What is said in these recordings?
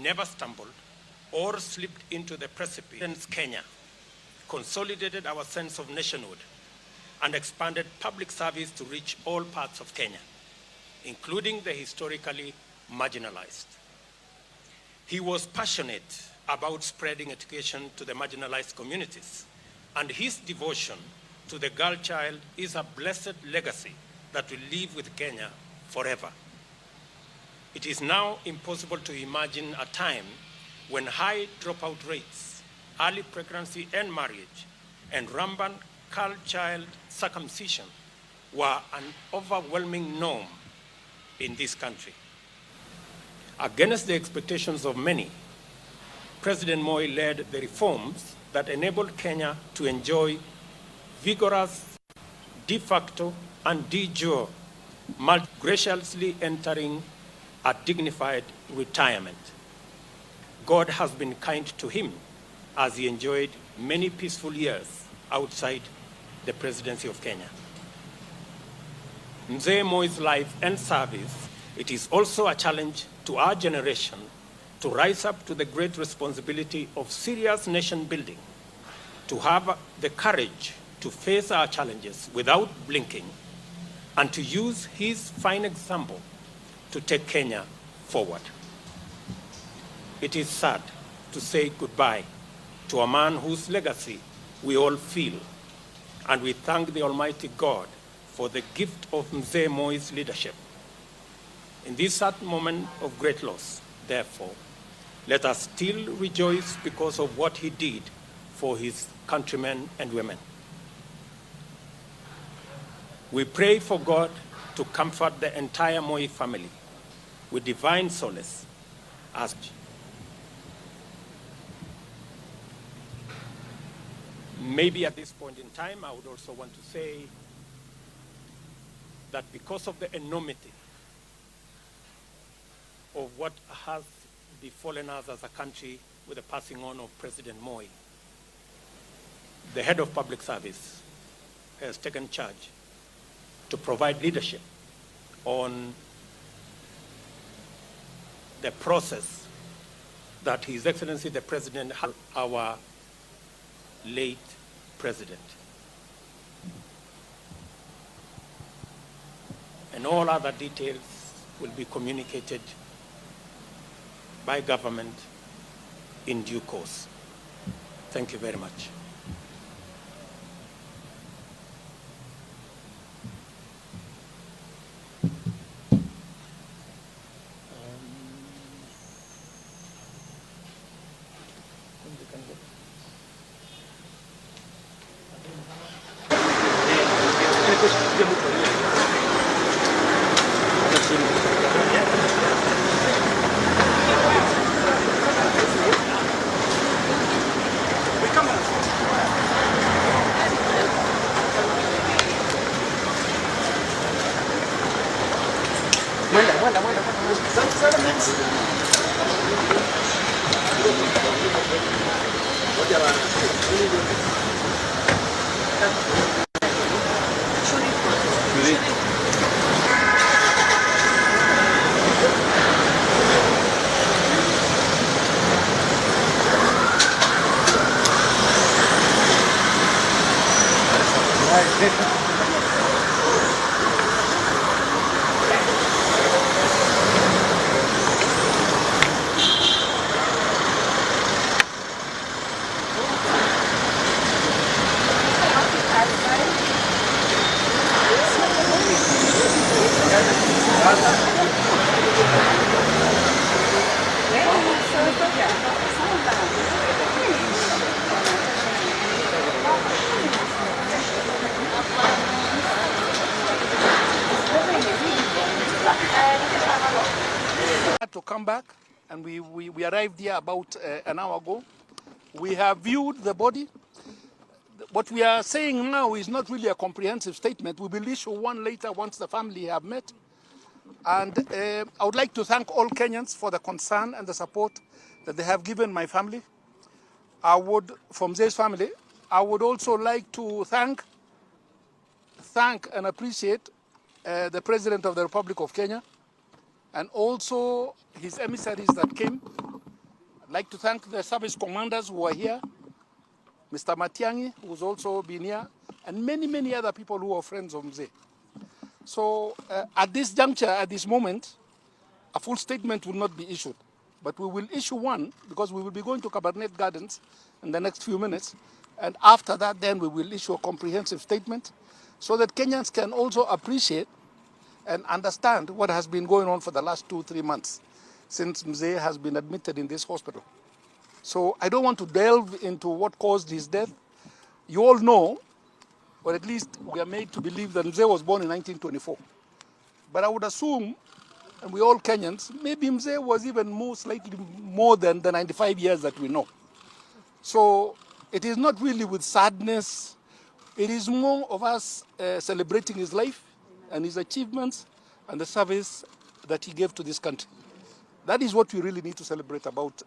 never stumbled or slipped into the precipice. Kenya consolidated our sense of nationhood and expanded public service to reach all parts of Kenya, including the historically marginalized. He was passionate about spreading education to the marginalized communities, and his devotion to the girl child is a blessed legacy that will live with Kenya forever. It is now impossible to imagine a time when high dropout rates, early pregnancy and marriage, and rampant girl child circumcision were an overwhelming norm in this country. Against the expectations of many, President Moi led the reforms that enabled Kenya to enjoy vigorous de facto and de jure, graciously entering a dignified retirement. God has been kind to him as he enjoyed many peaceful years outside the presidency of Kenya. Mzee Moi's life and service, it is also a challenge to our generation to rise up to the great responsibility of serious nation building, to have the courage to face our challenges without blinking, and to use his fine example to take Kenya forward. It is sad to say goodbye to a man whose legacy we all feel, and we thank the Almighty God for the gift of Mzee Moi's leadership. In this sad moment of great loss, therefore, let us still rejoice because of what he did for his countrymen and women. We pray for God to comfort the entire Moi family with divine solace as maybe at this point in time, I would also want to say that because of the enormity of what has befallen us as a country with the passing on of President Moi, the head of public service has taken charge to provide leadership on the process that His Excellency the President, our late President, and all other details will be communicated by government in due course. Thank you very much. To come back, and we arrived here about an hour ago. We have viewed the body. What we are saying now is not really a comprehensive statement. We will issue one later once the family have met. And I would like to thank all Kenyans for the concern and the support that they have given my family. From this family, I would also like to thank and appreciate the President of the Republic of Kenya, and also his emissaries that came I'd like to thank the service commanders who are here, Mr. Matiang'i, who's also been here, and many, many other people who are friends of Mzee. So at this juncture, at this moment, a full statement will not be issued. But we will issue one because we will be going to Cabernet Gardens in the next few minutes. And after that, then we will issue a comprehensive statement so that Kenyans can also appreciate and understand what has been going on for the last 2-3 months since Mzee has been admitted in this hospital. So I don't want to delve into what caused his death. You all know, or at least we are made to believe that Mzee was born in 1924. But I would assume, and we all Kenyans, maybe Mzee was even slightly more than the 95 years that we know. So it is not really with sadness. It is more of us celebrating his life and his achievements and the service that he gave to this country. That is what we really need to celebrate about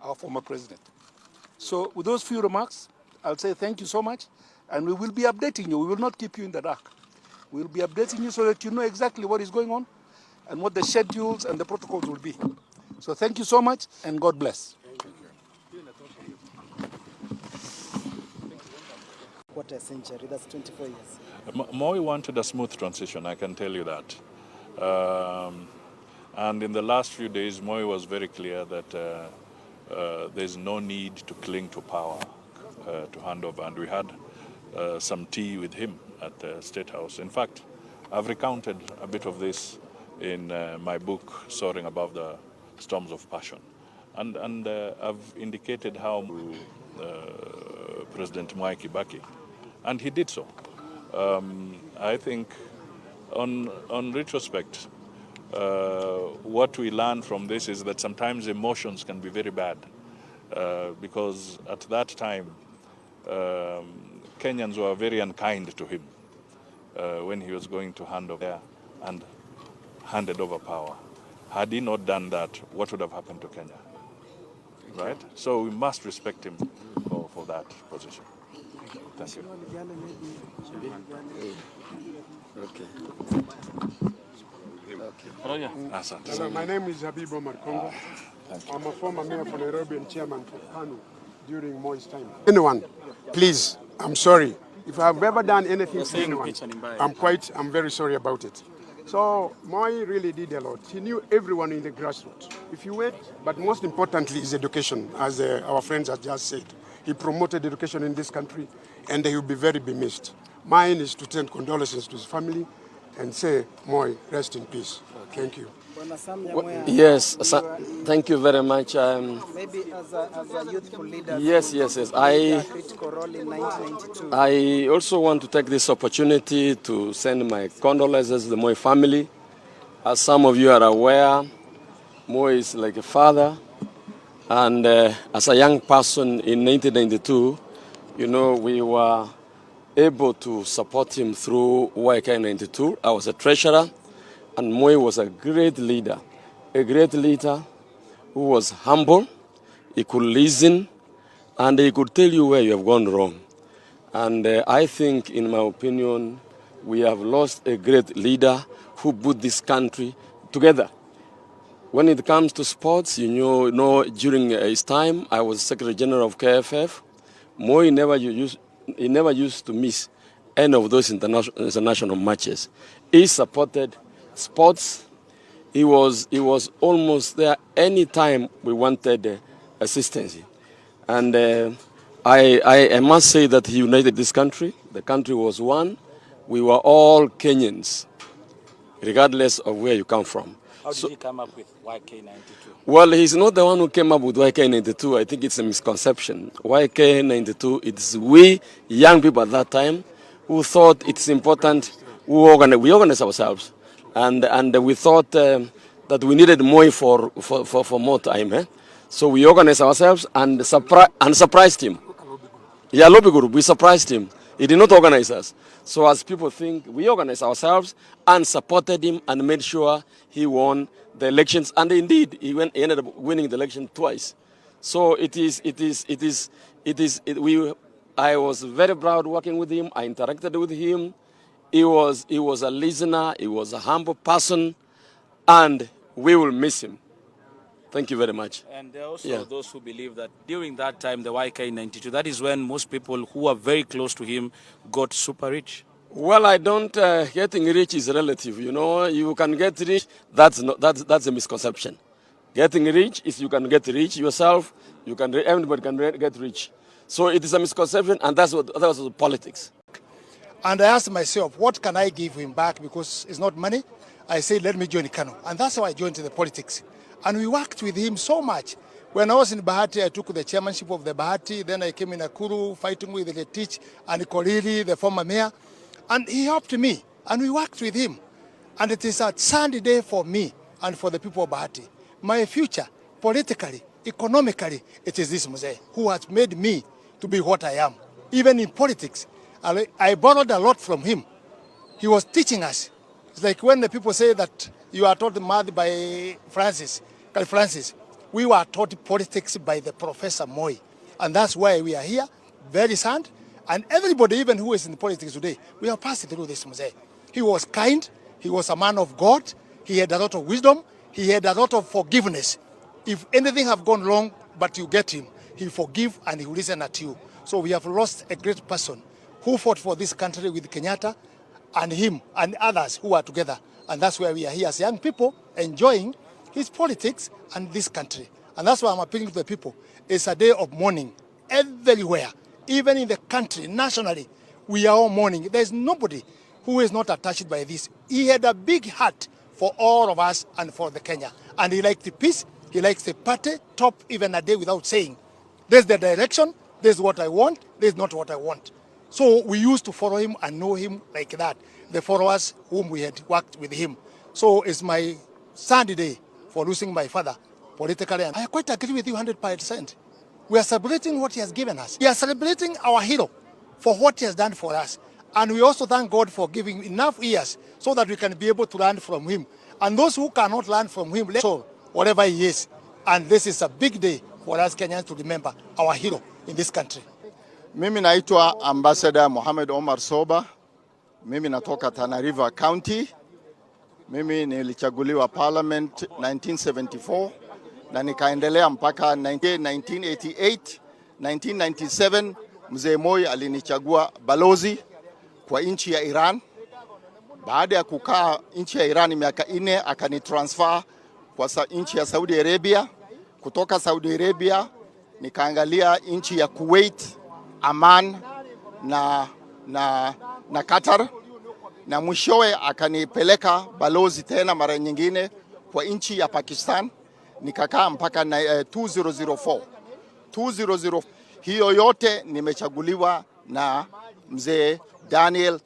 our former president. So with those few remarks, I'll say thank you so much, and we will be updating you. We will not keep you in the dark. We will be updating you so that you know exactly what is going on and what the schedules and the protocols will be. So thank you so much, and God bless. Quarter century, that's 24 years. Moi wanted a smooth transition, I can tell you that. And in the last few days, Moi was very clear that there's no need to cling to power to hand over. And we had some tea with him at the State House. In fact, I've recounted a bit of this in my book, Soaring Above the Storms of Passion. And I've indicated how President Mwai Kibaki, and he did so. I think on retrospect, what we learn from this is that sometimes emotions can be very bad because at that time, Kenyans were very unkind to him when he was going to hand over and handed over power. Had he not done that, what would have happened to Kenya? Right? So we must respect him for that position. Thank you. Okay. Hello, my name is Habib Omar Kongo. I'm a former mayor for Nairobi and chairman for KANU during Moi's time. Anyone, please, I'm sorry. If I've ever done anything to anyone, I'm very sorry about it. So Moi really did a lot. He knew everyone in the grassroots. If you wait, but most importantly is education, as our friends have just said. He promoted education in this country, and he will be very missed. Mine is to send condolences to his family and say, Moi, rest in peace. Thank you. Yes, thank you very much. Maybe as a youthful leader. Yes. Critical role in 1992. I also want to take this opportunity to send my condolences to the Moi family. As some of you are aware, Moi is like a father. And as a young person in 1992, you know, we were able to support him through YK 92. I was a treasurer. And Moi was a great leader who was humble, he could listen, and he could tell you where you have gone wrong. And I think, in my opinion, we have lost a great leader who put this country together. When it comes to sports, you know, during his time, I was Secretary General of KFF. Moi never used to miss any of those international matches. He supported sports. He was almost there any time we wanted assistance. And I must say that he united this country. The country was one. We were all Kenyans, regardless of where you come from. How did he come up with YK92? Well, he's not the one who came up with YK92. I think it's a misconception. YK92, it's we young people at that time who thought it's important. We organized ourselves. And we thought that we needed Moi for more time. So we organized ourselves and surprised him. Yeah, lobby group, we surprised him. He did not organize us. So as people think, we organized ourselves and supported him and made sure he won the elections. And indeed, he ended up winning the election twice. So I was very proud working with him. I interacted with him. He was a listener. He was a humble person, and we will miss him. Thank you very much. And there are also those who believe that during that time, the YK 92, that is when most people who are very close to him got super rich. Well, I don't. Getting rich is relative. You know, you can get rich. That's a misconception. Getting rich is you can get rich yourself. You can. Everybody can get rich. So it is a misconception, and that was politics. And I asked myself, what can I give him back? Because it's not money. I said, let me join Kano. And that's how I joined the politics. And we worked with him so much. When I was in Bahati, I took the chairmanship of the Bahati. Then I came in Nakuru, fighting with the Teach and Kolili, the former mayor. And he helped me, and we worked with him. And it is a sunny day for me and for the people of Bahati. My future, politically, economically, it is this Mzee who has made me to be what I am. Even in politics, I borrowed a lot from him. He was teaching us. It's like when the people say that you are taught math by Francis. We were taught politics by the Professor Moi. And that's why we are here, very sound. And everybody, even who is in politics today, we are passing through this Mzee. He was kind. He was a man of God. He had a lot of wisdom. He had a lot of forgiveness. If anything have gone wrong, but you get him, he forgive and he will listen at you. So we have lost a great person who fought for this country with Kenyatta and him and others who are together. And that's why we are here as young people enjoying his politics and this country. And that's why I'm appealing to the people. It's a day of mourning everywhere. Even in the country, nationally, we are all mourning. There's nobody who is not attached by this. He had a big heart for all of us and for the Kenya. And he liked the peace. He likes the party, top even a day without saying, there's the direction, there's what I want, there's not what I want. So we used to follow him and know him like that, the followers whom we had worked with him. So it's my sad day for losing my father politically. And I quite agree with you 100%. We are celebrating what he has given us. We are celebrating our hero for what he has done for us. And we also thank God for giving enough years so that we can be able to learn from him. And those who cannot learn from him, let's show whatever he is. And this is a big day for us Kenyans to remember our hero in this country. Mimi naitwa Ambassador Mohamed Omar Soba. Mimi natoka Tana River County. Mimi nilichaguliwa Parliament 1974. Na nikaendelea mpaka 1988, 1997 Mzee Moi alinichagua balozi kwa nchi ya Iran. Baada ya kukaa nchi ya Iran miaka 4 akanitransfer kwa nchi ya Saudi Arabia. Kutoka Saudi Arabia nikaangalia nchi ya Kuwait, Aman na Qatar. Na mwishowe akanipeleka balozi tena mara nyingine kwa nchi ya Pakistan. Nikakaa mpaka 2004. Hiyo yote nimechaguliwa na Mzee Daniel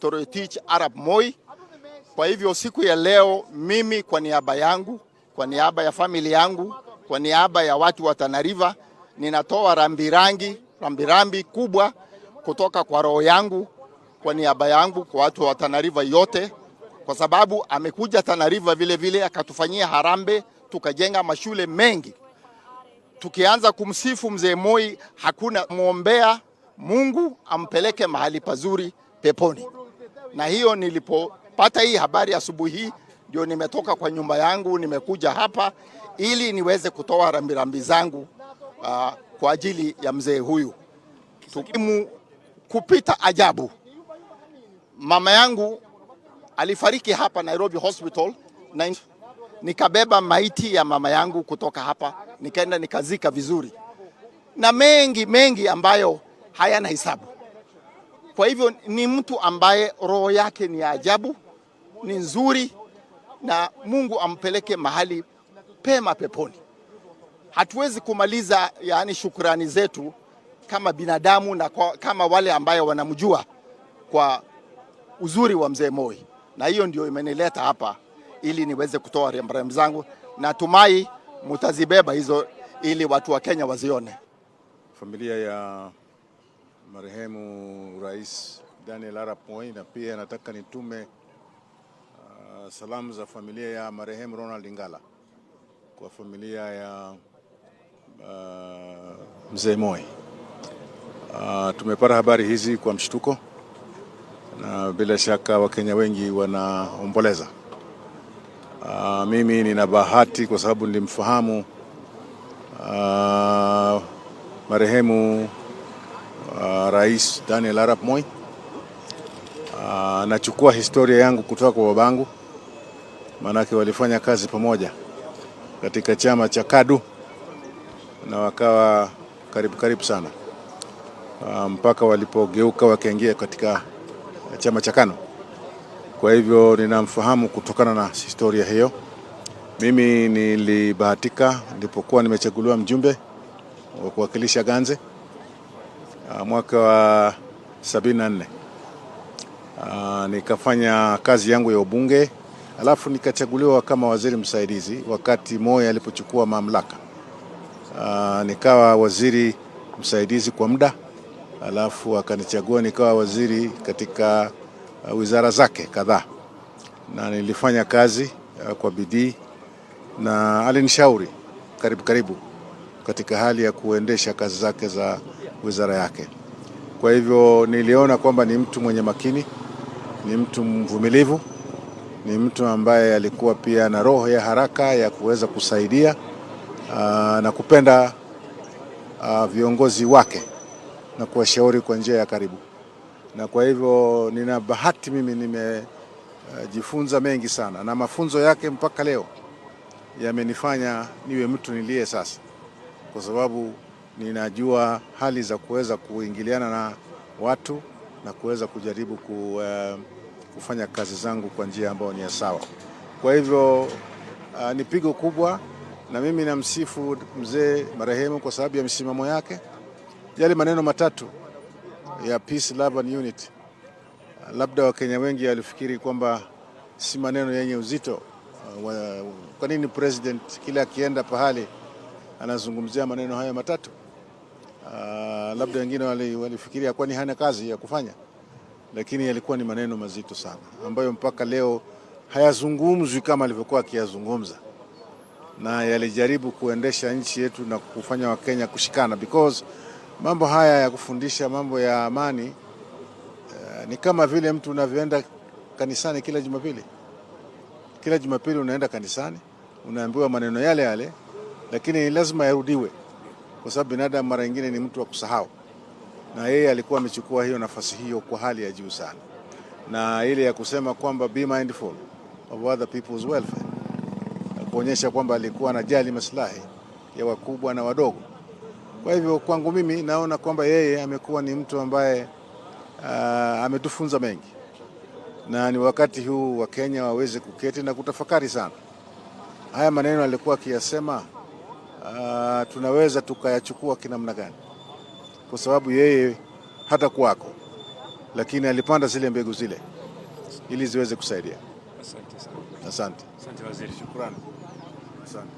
Arap Moi. Kwa hivyo siku ya leo mimi kwa niaba yangu, kwa niaba ya familia yangu, kwa niaba ya watu wa Tana River ninatoa rambirambi kubwa kutoka kwa roho yangu, kwa niaba yangu kwa watu wa Tana River yote, kwa sababu amekuja Tana River vile vile akatufanyia harambe, tukajenga mashule mengi. Tukianza kumsifu Mzee Moi, hakuna muombea Mungu ampeleke mahali pazuri peponi. Na hiyo nilipopata hii habari asubuhi, ndio nimetoka kwa nyumba yangu nimekuja hapa ili niweze kutoa rambirambi zangu kwa ajili ya mzee huyu. Tukimu kupita ajabu. Mama yangu alifariki hapa Nairobi Hospital. Nikabeba maiti ya mama yangu kutoka hapa, nikaenda nikazika vizuri. Na mengi ambayo hayana hisabu. Kwa hivyo ni mtu ambaye roho yake ni ajabu, ni nzuri, na Mungu ampeleke mahali pema peponi. Hatuwezi kumaliza shukrani zetu kama binadamu na kama wale ambayo wanamjua kwa uzuri wa Mzee Moi. Na hiyo ndio imenileta hapa ili niweze kutoa rambirambi zangu. Natumai mtazibeba hizo ili watu wa Kenya wazione. Familia ya marehemu Rais Daniel Arap Moi, na pia nataka nitume salamu za familia ya marehemu Ronald Ingala kwa familia ya Mzee Moi. Tumepata habari hizi kwa mshtuko na bila shaka Wakenya wengi wanaomboleza. Mimi nina bahati kwa sababu nilimfahamu marehemu Rais Daniel Arap Moi. Nachukua historia yangu kutoka kwa babangu, manake walifanya kazi pamoja katika chama cha KADU na wakawa karibu sana mpaka walipogeuka wakaingia katika chama cha KANU. Kwa hivyo ninamfahamu kutokana na historia hiyo. Mimi nilibahatika nilipokuwa nimechaguliwa mjumbe wa kuwakilisha Ganze mwaka wa 74. Nikafanya kazi yangu ya ubunge, alafu nikachaguliwa kama waziri msaidizi wakati Moi alipochukua mamlaka. Nikawa waziri msaidizi kwa muda, alafu akanichagua nikawa waziri katika wizara zake kadhaa, na nilifanya kazi kwa bidii na alinishauri karibu katika hali ya kuendesha kazi zake za wizara yake. Kwa hivyo niliona kwamba ni mtu mwenye makini, ni mtu mvumilivu, ni mtu ambaye alikuwa pia na roho ya haraka ya kuweza kusaidia na kupenda viongozi wake na kuwashauri kwa njia ya karibu. Na kwa hivyo nina bahati mimi nimejifunza mengi sana, na mafunzo yake mpaka leo yamenifanya niwe mtu niliye sasa, kwa sababu ninajua hali za kuweza kuingiliana na watu na kuweza kujaribu kufanya kazi zangu kwa njia ambayo ni sawa. Kwa hivyo ni pigo kubwa, na mimi namsifu mzee marehemu kwa sababu ya msimamo yake. Yale maneno matatu ya peace, love and unity, labda Wakenya wengi walifikiri kwamba si maneno yenye uzito. Kwa nini president kila akienda pahali anazungumzia maneno haya matatu? Labda wengine walifikiria kwani hana kazi ya kufanya, lakini yalikuwa ni maneno mazito sana ambayo mpaka leo hayazungumzwi kama alivyokuwa akiyazungumza, na yalijaribu kuendesha nchi yetu na kufanya Wakenya kushikana, because mambo haya ya kufundisha mambo ya amani ni kama vile mtu unavyoenda kanisani kila Jumapili. Kila Jumapili unaenda kanisani, unaambiwa maneno yale, lakini lazima yarudiwe, kwa sababu binadamu mara nyingine ni mtu wa kusahau, na yeye alikuwa amechukua hiyo nafasi hiyo kwa hali ya juu sana, na ile ya kusema kwamba be mindful of other people's welfare, kuonyesha kwamba alikuwa anajali maslahi ya wakubwa na wadogo. Kwa hivyo kwangu mimi naona kwamba yeye amekuwa ni mtu ambaye ametufunza mengi, na ni wakati huu wa Kenya waweze kuketi na kutafakari sana haya maneno alikuwa akiyasema, tunaweza tukayachukua kinamna gani, kwa sababu yeye hata kwako, lakini alipanda zile mbegu zile ili ziweze kusaidia. Asante sana. Asante. Asante waziri. Shukrani. Asante.